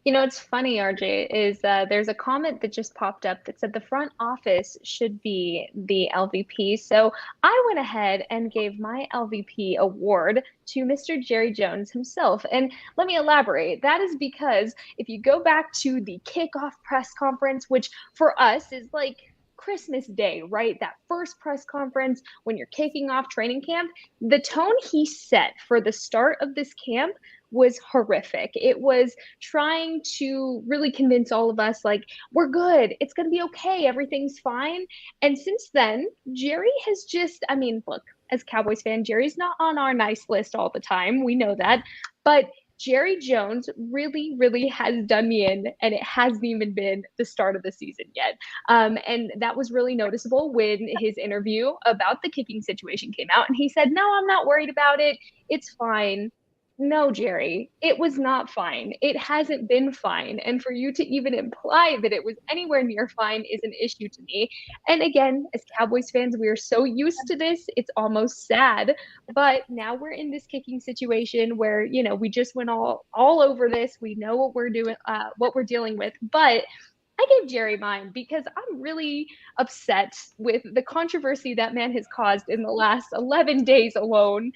It's funny, RJ, is there's a comment that just popped up that said the front office should be the LVP. So I went ahead and gave my LVP award to Mr. Jerry Jones himself. And let me elaborate. That is because if you go back to the kickoff press conference, which for us is like Christmas Day, right? That first press conference when you're kicking off training camp, the tone he set for the start of this camp was horrific. It was trying to really convince all of us, like, we're good. It's going to be okay. Everything's fine. And since then, Jerry has look, as Cowboys fan, Jerry's not on our nice list all the time. We know that. But Jerry Jones really, really has done me in, and it hasn't even been the start of the season yet. And that was really noticeable when his interview about the kicking situation came out, and he said, no, I'm not worried about it. It's fine. No, Jerry, it was not fine. It hasn't been fine. And for you to even imply that it was anywhere near fine is an issue to me. And again, as Cowboys fans, we are so used to this, it's almost sad. But now we're in this kicking situation where, we just went all over this. We know what we're doing, what we're dealing with. But I gave Jerry mine because I'm really upset with the controversy that man has caused in the last 11 days alone.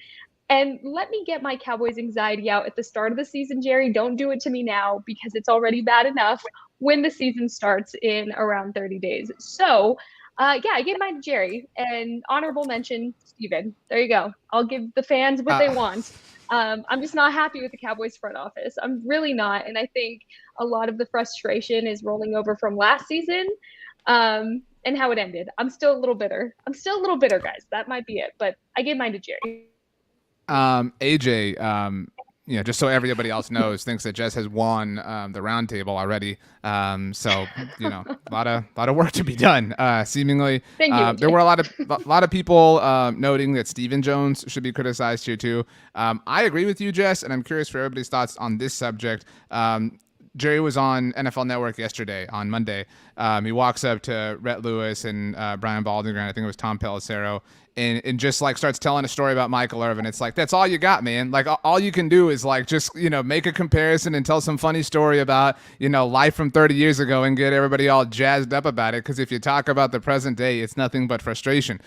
And let me get my Cowboys anxiety out at the start of the season, Jerry. Don't do it to me now because it's already bad enough when the season starts in around 30 days. So, I gave mine to Jerry. And honorable mention, Steven. There you go. I'll give the fans what they want. I'm just not happy with the Cowboys front office. I'm really not. And I think a lot of the frustration is rolling over from last season and how it ended. I'm still a little bitter. Guys. That might be it. But I gave mine to Jerry. AJ, just so everybody else knows, thinks that Jess has won the roundtable already. So a lot of work to be done. Seemingly, Thank you, there were a lot of people noting that Stephen Jones should be criticized here too. I agree with you, Jess, and I'm curious for everybody's thoughts on this subject. Jerry was on NFL Network yesterday on Monday. He walks up to Rhett Lewis and Brian Baldinger, I think it was Tom Pelissero, and just like starts telling a story about Michael Irvin. It's like, that's all you got, man. Like all you can do is like just, make a comparison and tell some funny story about, life from 30 years ago and get everybody all jazzed up about it. Because if you talk about the present day, it's nothing but frustration.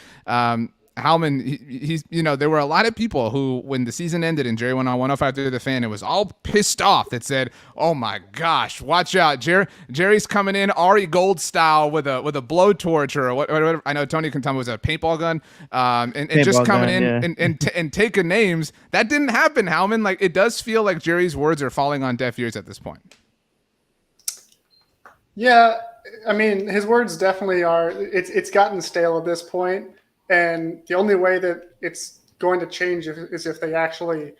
Howman, he's there were a lot of people who, when the season ended and Jerry went on 105 through the Fan, it was all pissed off that said, "Oh my gosh, watch out, Jerry's coming in Ari Gold style with a blowtorch or whatever." I know Tony can tell me it was a paintball gun, and just coming in and taking names. That didn't happen, Howman. Like, it does feel like Jerry's words are falling on deaf ears at this point. Yeah, I mean, his words definitely are. It's gotten stale at this point. And the only way that it's going to change is if they actually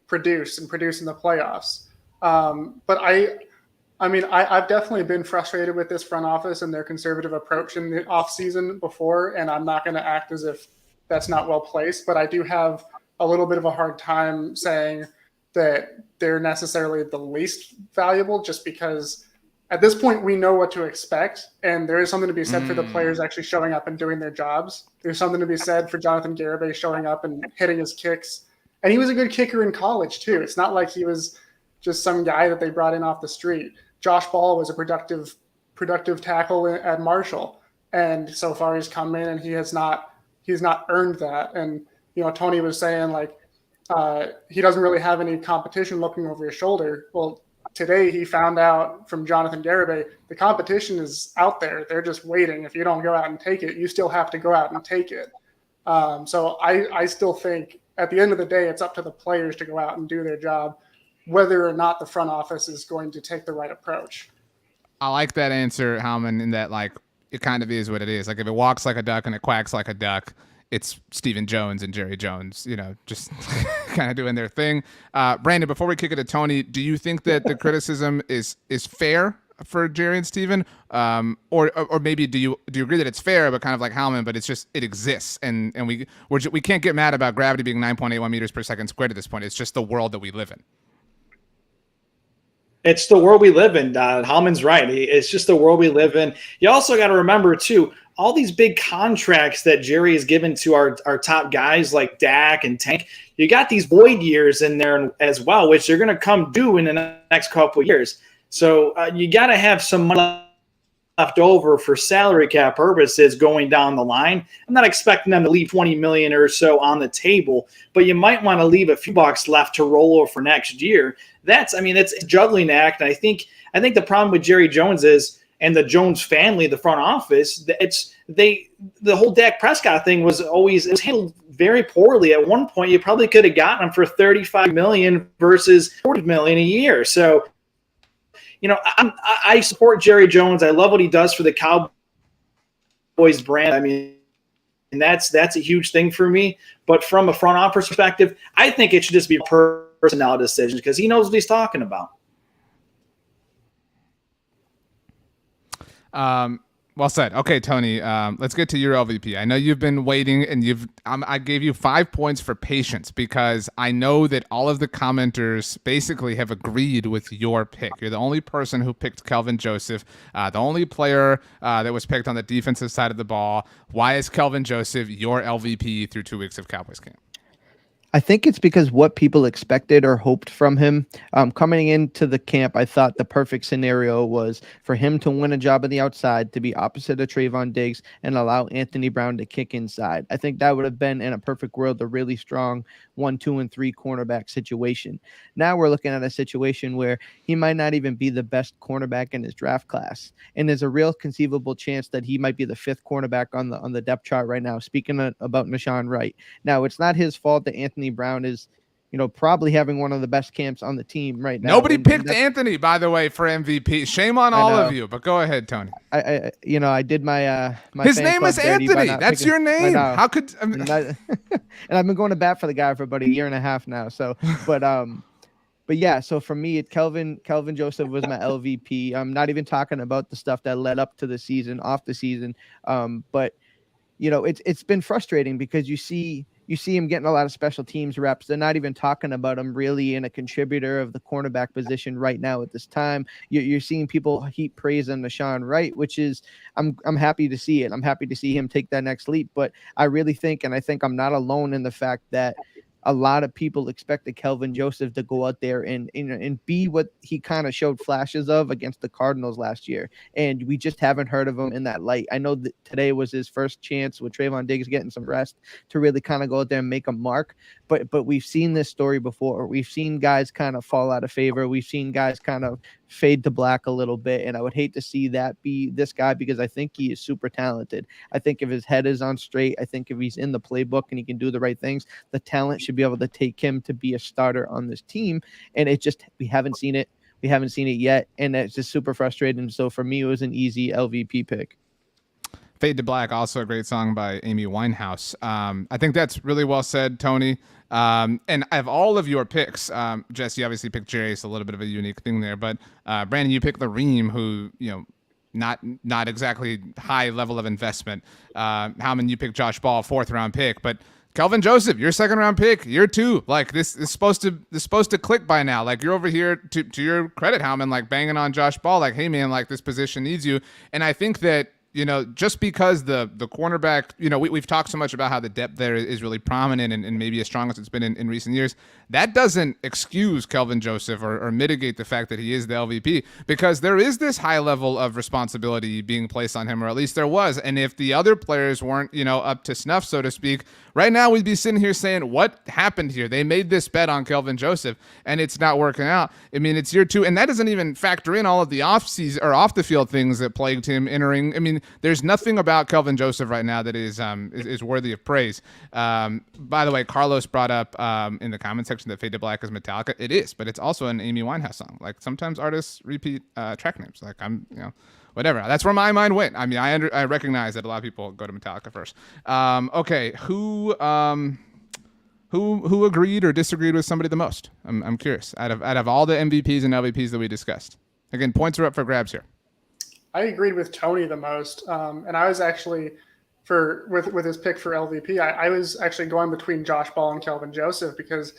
produce in the playoffs. But I've definitely been frustrated with this front office and their conservative approach in the offseason before, and I'm not going to act as if that's not well placed. But I do have a little bit of a hard time saying that they're necessarily the least valuable, just because at this point, we know what to expect, and there is something to be said for the players actually showing up and doing their jobs. There's something to be said for Jonathan Garibay showing up and hitting his kicks. And he was a good kicker in college, too. It's not like he was just some guy that they brought in off the street. Josh Ball was a productive tackle at Marshall, and so far he's come in and he's not earned that. And Tony was saying he doesn't really have any competition looking over his shoulder. Well, today he found out from Jonathan Garibay, the competition is out there. They're just waiting. If you don't go out and take it, you still have to go out and take it. So I still think at the end of the day, it's up to the players to go out and do their job, whether or not the front office is going to take the right approach. I like that answer, Howman, in that it kind of is what it is. Like, if it walks like a duck and it quacks like a duck, it's Stephen Jones and Jerry Jones, just kind of doing their thing. Brandon, before we kick it to Tony, do you think that the criticism is fair for Jerry and Stephen? Or maybe do you agree that it's fair, but kind of like Howman, but it exists, and we can't get mad about gravity being 9.81 meters per second squared at this point. It's just the world that we live in. It's the world we live in. Howman's right. It's just the world we live in. You also got to remember, too, all these big contracts that Jerry has given to our top guys like Dak and Tank, you got these void years in there as well, which are going to come due in the next couple of years. So you got to have some money left over for salary cap purposes going down the line. I'm not expecting them to leave $20 million or so on the table, but you might want to leave a few bucks left to roll over for next year. It's a juggling act. And I think the problem with Jerry Jones and the Jones family, the front office, the whole Dak Prescott thing was handled very poorly. At one point, you probably could have gotten him for $35 million versus $40 million a year. So, I support Jerry Jones. I love what he does for the Cowboys brand. And that's a huge thing for me. But from a front office perspective, I think it should just be a personnel decision because he knows what he's talking about. Well said. Okay, Tony, let's get to your LVP. I know you've been waiting, and I gave you 5 points for patience because I know that all of the commenters basically have agreed with your pick. You're the only person who picked Kelvin Joseph, the only player that was picked on the defensive side of the ball. Why is Kelvin Joseph your LVP through 2 weeks of Cowboys camp? I think it's because what people expected or hoped from him. Coming into the camp, I thought the perfect scenario was for him to win a job on the outside, to be opposite of Trayvon Diggs, and allow Anthony Brown to kick inside. I think that would have been, in a perfect world, a really strong 1, 2, and 3 cornerback situation. Now we're looking at a situation where he might not even be the best cornerback in his draft class. And there's a real conceivable chance that he might be the 5th cornerback on the depth chart right now, speaking about Nashawn Wright. Now, it's not his fault that Anthony Brown is, probably having one of the best camps on the team right now. Nobody picked Anthony, by the way, for MVP. Shame on all of you, but go ahead, Tony. I did my his name is Anthony. That's your name. How could and I've been going to bat for the guy for about a year and a half now. So, but yeah. So for me, Kelvin Joseph was my LVP. I'm not even talking about the stuff that led up to the season, off the season. But it's been frustrating because you see you see him getting a lot of special teams reps. They're not even talking about him really in a contributor of the cornerback position right now at this time. You're seeing people heap praise on Nashawn Wright, which is I'm happy to see it. I'm happy to see him take that next leap. But I really think, and I think I'm not alone in the fact that a lot of people expected Kelvin Joseph to go out there and be what he kind of showed flashes of against the Cardinals last year. And we just haven't heard of him in that light. I know that today was his first chance with Trayvon Diggs getting some rest to really kind of go out there and make a mark. But we've seen this story before. We've seen guys kind of fall out of favor. We've seen guys kind of fade to black a little bit. And I would hate to see that be this guy, because I think he is super talented. I think if his head is on straight, I think if he's in the playbook and he can do the right things, the talent should be able to take him to be a starter on this team. And it just, we haven't seen it. We haven't seen it yet. And it's just super frustrating. So for me, it was an easy LVP pick. Fade to Black, also a great song by Amy Winehouse. I think that's really well said, Tony. And I have all of your picks. Jess, you obviously picked Jarius, a little bit of a unique thing there. But Brandon, you picked Lareem, who, not exactly high level of investment. Howman, you picked Josh Ball, 4th round pick. But Kelvin Joseph, your 2nd round pick, year 2. Like, this is supposed to click by now. Like, you're over here, to your credit, Howman, like banging on Josh Ball, like, hey man, like this position needs you. And I think that, just because the cornerback, we've talked so much about how the depth there is really prominent and maybe as strong as it's been in recent years, that doesn't excuse Kelvin Joseph or mitigate the fact that he is the LVP, because there is this high level of responsibility being placed on him, or at least there was. And if the other players weren't, up to snuff, so to speak, right now we'd be sitting here saying, what happened here? They made this bet on Kelvin Joseph and it's not working out. I mean, it's year 2, and that doesn't even factor in all of the off the field things that plagued him entering. I mean, there's nothing about Kelvin Joseph right now that is worthy of praise. By the way, Carlos brought up in the comment section that Fade to Black is Metallica. It is, but it's also an Amy Winehouse song. Like, sometimes artists repeat track names. Like, whatever. That's where my mind went. I mean, I recognize that a lot of people go to Metallica first. Okay, who agreed or disagreed with somebody the most? I'm curious. Out of all the MVPs and LVPs that we discussed. Again, points are up for grabs here. I agreed with Tony the most, and I was actually with his pick for LVP. I was actually going between Josh Ball and Kelvin Joseph, because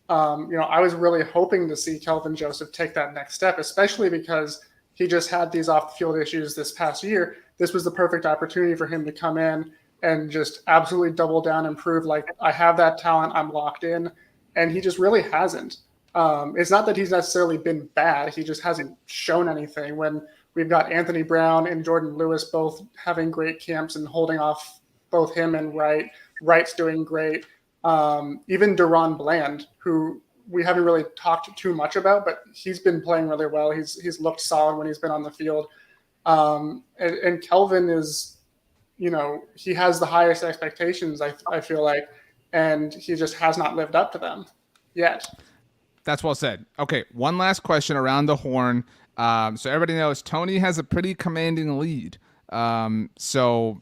I was really hoping to see Kelvin Joseph take that next step, especially because he just had these off the field issues this past year. This was the perfect opportunity for him to come in and just absolutely double down and prove, like, I have that talent, I'm locked in, and he just really hasn't. It's not that he's necessarily been bad, he just hasn't shown anything. When we've got Anthony Brown and Jordan Lewis both having great camps and holding off both him and Wright. Wright's doing great. Even Deron Bland, who we haven't really talked too much about, but he's been playing really well. He's looked solid when he's been on the field. And Kelvin is, he has the highest expectations, I feel like, and he just has not lived up to them yet. That's well said. Okay, one last question around the horn. So everybody knows Tony has a pretty commanding lead. So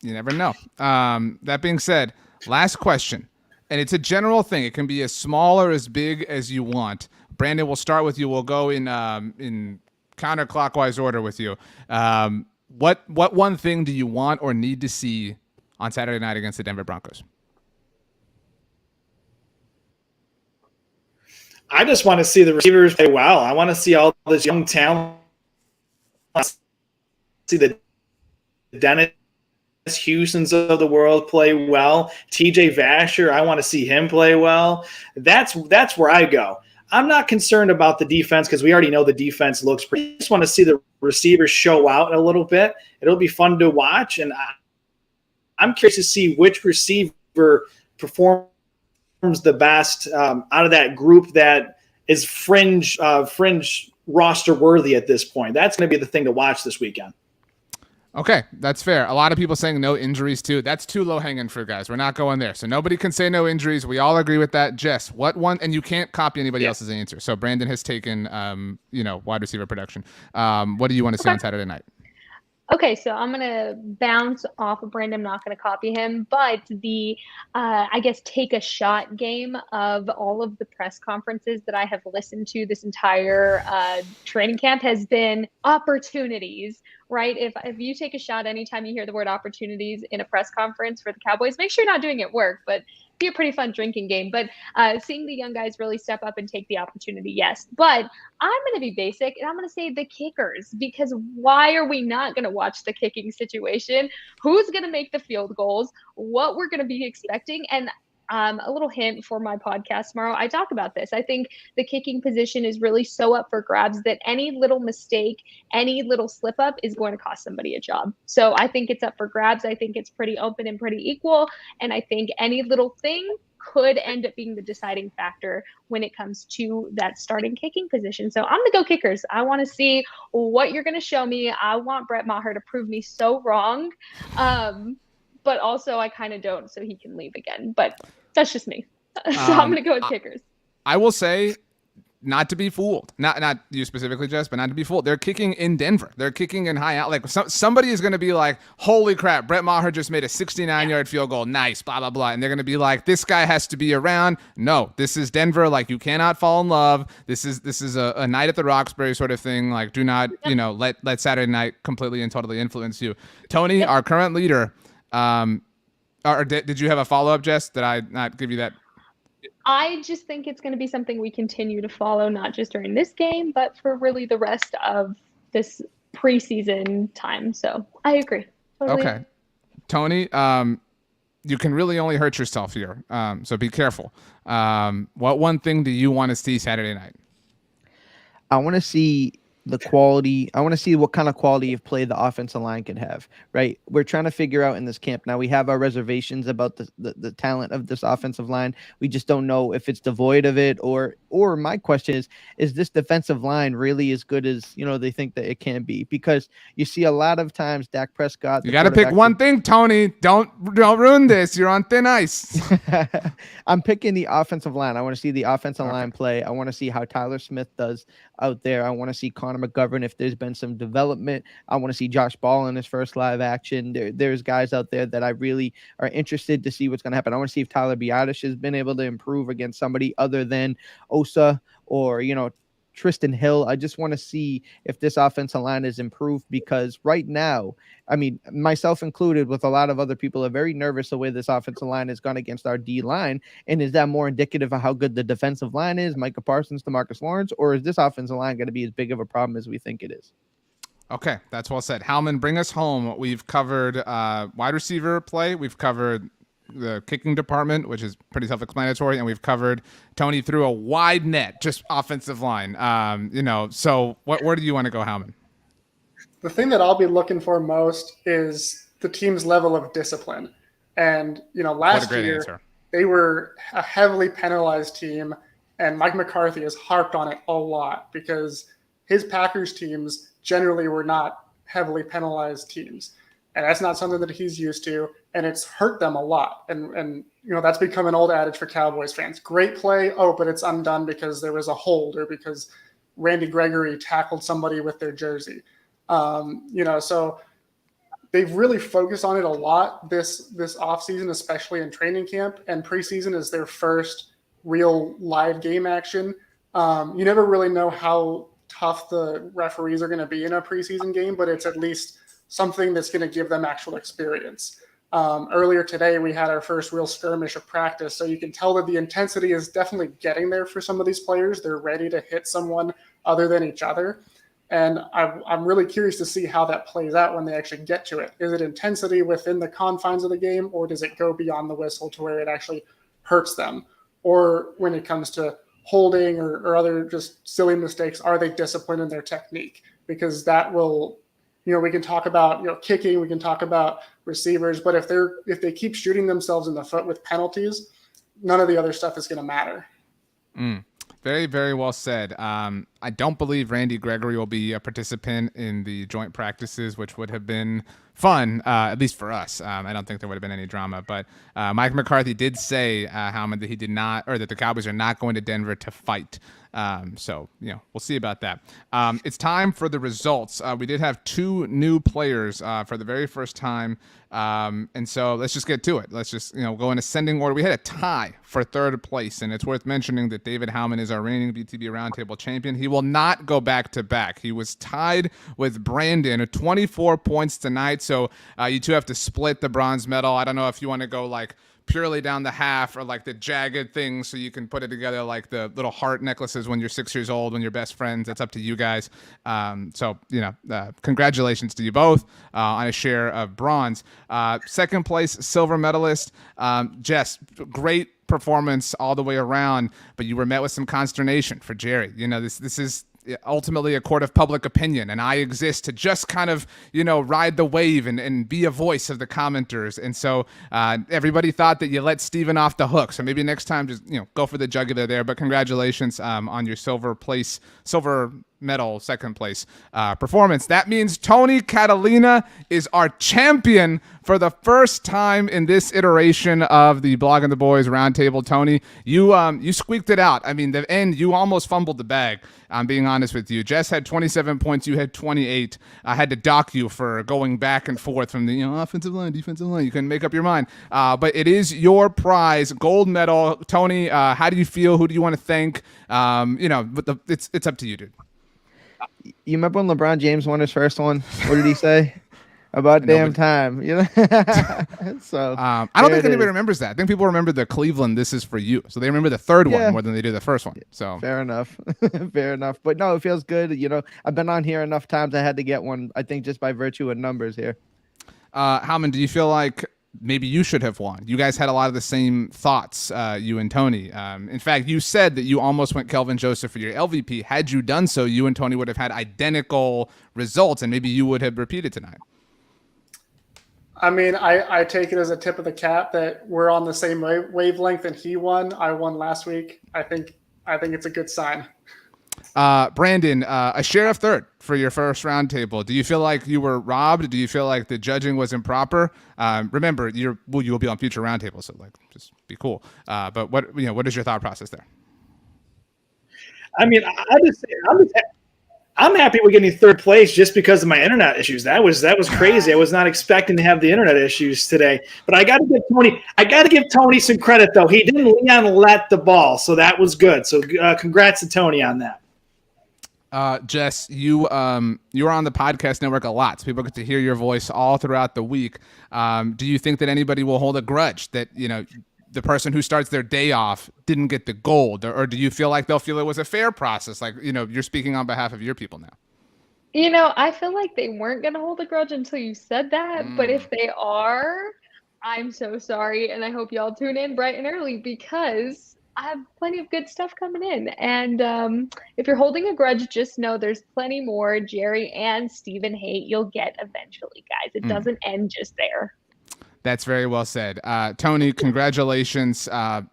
you never know. That being said, last question, and it's a general thing. It can be as small or as big as you want. Brandon, we'll start with you. We'll go in counterclockwise order with you. What one thing do you want or need to see on Saturday night against the Denver Broncos? I just want to see the receivers play well. I want to see all this young talent. See the Dennis Houstons of the world play well. TJ Vasher, I want to see him play well. That's where I go. I'm not concerned about the defense, because we already know the defense looks pretty. I just want to see the receivers show out a little bit. It'll be fun to watch, and I'm curious to see which receiver performs the best out of that group that is fringe roster worthy at this point. That's going to be the thing to watch this weekend. Okay, that's fair. A lot of people saying no injuries too. That's too low hanging fruit, guys. We're not going there. So nobody can say no injuries. We all agree with that. Jess, what one? And you can't copy anybody else's answer. So Brandon has taken, wide receiver production. What do you want to see on Saturday night? Okay, so I'm going to bounce off of Brandon. I'm not going to copy him, but the, I guess, take a shot game of all of the press conferences that I have listened to this entire training camp has been opportunities, right? If you take a shot anytime you hear the word opportunities in a press conference for the Cowboys, make sure you're not doing it at work, but be a pretty fun drinking game. But seeing the young guys really step up and take the opportunity, yes. But I'm going to be basic and I'm going to say the kickers, because why are we not going to watch the kicking situation? Who's going to make the field goals? What we're going to be expecting? And a little hint for my podcast tomorrow, I talk about this. I think the kicking position is really so up for grabs that any little mistake, any little slip up is going to cost somebody a job. So I think it's up for grabs. I think it's pretty open and pretty equal. And I think any little thing could end up being the deciding factor when it comes to that starting kicking position. So I'm going to go kickers. I want to see what you're going to show me. I want Brett Maher to prove me so wrong. But also I kind of don't, so he can leave again. But that's just me. So I'm going to go with kickers. I will say, not to be fooled, not you specifically, Jess, but not to be fooled. They're kicking in Denver. They're kicking in high out. Like somebody is going to be like, holy crap, Brett Maher just made a 69-yard field goal. Nice, blah, blah, blah. And they're going to be like, this guy has to be around. No, this is Denver. Like, you cannot fall in love. This is a night at the Roxbury sort of thing. Like, do not, let Saturday night completely and totally influence you. Tony, our current leader, or did you have a follow-up, Jess? Did I not give you that? I just think it's going to be something we continue to follow, not just during this game, but for really the rest of this preseason time. So I agree. Totally. Okay. Tony, you can really only hurt yourself here. So be careful. What one thing do you want to see Saturday night? I want to see the quality. I want to see what kind of quality of play the offensive line can have, right? We're trying to figure out in this camp. Now we have our reservations about the talent of this offensive line. We just don't know if it's devoid of it or my question is this defensive line really as good as, they think that it can be? Because you see a lot of times Dak Prescott. You got to pick one thing, Tony. Don't ruin this. You're on thin ice. I'm picking the offensive line. I want to see the offensive line play. I want to see how Tyler Smith does out there. I want to see Connor McGovern if there's been some development. I want to see Josh Ball in his first live action. There's guys out there that I really are interested to see what's going to happen. I want to see if Tyler Biadasz has been able to improve against somebody other than Osa or, Tristan Hill. I just want to see if this offensive line is improved, because right now, I mean, myself included, with a lot of other people, are very nervous the way this offensive line has gone against our D line. And is that more indicative of how good the defensive line is, Micah Parsons, DeMarcus Lawrence, or is this offensive line going to be as big of a problem as we think it is? Okay, that's well said. Howman, bring us home. We've covered wide receiver play. We've covered the kicking department, which is pretty self-explanatory, and we've covered Tony through a wide net, just offensive line. So where do you want to go, Howman? The thing that I'll be looking for most is the team's level of discipline. And, last year they were a heavily penalized team, and Mike McCarthy has harped on it a lot because his Packers teams generally were not heavily penalized teams. And that's not something that he's used to, and it's hurt them a lot. And that's become an old adage for Cowboys fans. Great play, but it's undone because there was a hold or because Randy Gregory tackled somebody with their jersey. So they've really focused on it a lot this offseason, especially in training camp, and preseason is their first real live game action. You never really know how tough the referees are going to be in a preseason game, but it's at least something that's going to give them actual experience. Earlier today, we had our first real skirmish of practice, so you can tell that the intensity is definitely getting there for some of these players. They're ready to hit someone other than each other. And I'm really curious to see how that plays out when they actually get to it. Is it intensity within the confines of the game, or does it go beyond the whistle to where it actually hurts them? Or when it comes to holding or other just silly mistakes, are they disciplined in their technique? Because that will, we can talk about, kicking, we can talk about receivers, but if they keep shooting themselves in the foot with penalties, none of the other stuff is going to matter. Very, very well said. I don't believe Randy Gregory will be a participant in the joint practices, which would have been fun, at least for us. I don't think there would have been any drama, but Mike McCarthy did say, Howman, that he did not, or that the Cowboys are not going to Denver to fight. So, we'll see about that. It's time for the results. We did have 2 new players for the very first time. And so let's just get to it. Let's just, go in ascending order. We had a tie for 3rd place, and it's worth mentioning that David Howman is our reigning BTB Roundtable champion. He will not go back to back. He was tied with Brandon at 24 points tonight. So you two have to split the bronze medal. I don't know if you want to go like purely down the half or like the jagged thing so you can put it together like the little heart necklaces when you're 6 years old, when you're best friends. It's up to you guys. Congratulations to you both on a share of bronze. 2nd place, silver medalist. Jess, great performance all the way around, but you were met with some consternation for Jerry. This is ultimately a court of public opinion, and I exist to just kind of, ride the wave and be a voice of the commenters. And so everybody thought that you let Steven off the hook. So maybe next time just, go for the jugular there. But congratulations on your silver medal, 2nd place performance. That means Tony Catalina is our champion for the first time in this iteration of the Blogging the Boys Roundtable. Tony, you squeaked it out. I mean, the end, you almost fumbled the bag. I'm being honest with you. Jess had 27 points. You had 28. I had to dock you for going back and forth from the offensive line, defensive line. You couldn't make up your mind. But it is your prize, gold medal. Tony, how do you feel? Who do you want to thank? But it's up to you, dude. You remember when LeBron James won his first one? What did he say? About damn time, So I don't think anybody remembers that. I think people remember the Cleveland "This Is For You," so they remember the 3rd one more than they do the first one. So fair enough, fair enough. But no, it feels good. I've been on here enough times. I had to get one. I think just by virtue of numbers here. Howman, do you feel like maybe you should have won? You guys had a lot of the same thoughts, you and Tony. In fact, you said that you almost went Kelvin Joseph for your LVP. Had you done so, you and Tony would have had identical results, and maybe you would have repeated tonight. I mean, I take it as a tip of the cap that we're on the same wavelength and he won. I won last week. I think it's a good sign. Brandon, a share of 3rd for your first roundtable. Do you feel like you were robbed? Do you feel like the judging was improper? Remember, you will be on future roundtables, so just be cool. But what is your thought process there? I mean, I'm happy we're getting 3rd place just because of my internet issues. That was crazy. I was not expecting to have the internet issues today. But I got to give Tony some credit though. He didn't lean on let the ball, so that was good. So congrats to Tony on that. Jess, you are on the podcast network a lot, so people get to hear your voice all throughout the week. Do you think that anybody will hold a grudge that the person who starts their day off didn't get the gold, or do you feel like they'll feel it was a fair process? Like, you're speaking on behalf of your people now. I feel like they weren't going to hold a grudge until you said that. But if they are, I'm so sorry. And I hope y'all tune in bright and early because I have plenty of good stuff coming in. And if you're holding a grudge, just know there's plenty more Jerry and Steven hate you'll get eventually, guys. It doesn't end just there. That's very well said. Tony, congratulations.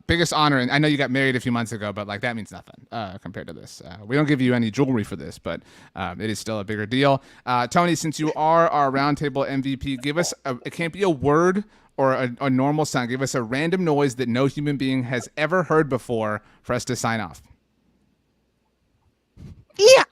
Biggest honor. And I know you got married a few months ago, but that means nothing compared to this. We don't give you any jewelry for this, but it is still a bigger deal. Tony, since you are our roundtable MVP, give us it can't be a word or a normal sound. Give us a random noise that no human being has ever heard before for us to sign off. Yeah.